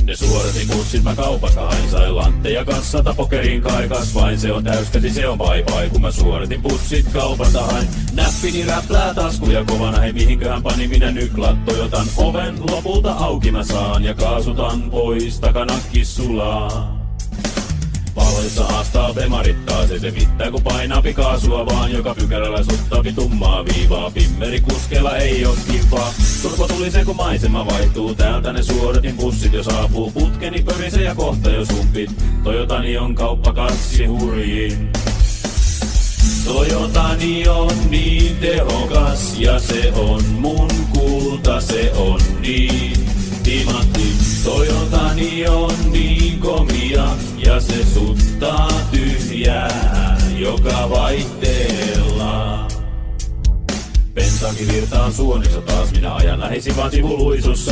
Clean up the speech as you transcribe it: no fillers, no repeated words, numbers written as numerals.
Ne suoratin pussit mä kaupasta hain, sain lantteja kassata pokeriin kaikas vain. Se on täyskäsi, se on bye. Kun mä suoratin pussit kaupasta hain, näppini räplää taskuja kovana. Hei mihinköhän pani minä nyklat, Toyotan oven lopulta auki mä saan. Ja kaasutan pois, takanakki sulaa. Valoissa haastaa bemarittaa, se mittaa kun painaa kaasua vaan. Joka pykärällä suttaapi tummaa viivaa, pimmeri kuskella ei oo kivaa. Turpo tuli se kun maisema vaihtuu, täältä ne suodatin bussit jo saapuu. Putkeni pörise ja kohta jo sumpit, Toyotani on kauppakassi hurjin. Toyotani on niin tehokas ja se on mun kulta, se on niin timantti. Toyotani on niin komia ja se suttaa tyhjää joka vaihteella. Bensaakin virtaa suonissa taas, minä ajan lähesi vaan sivuluisussa.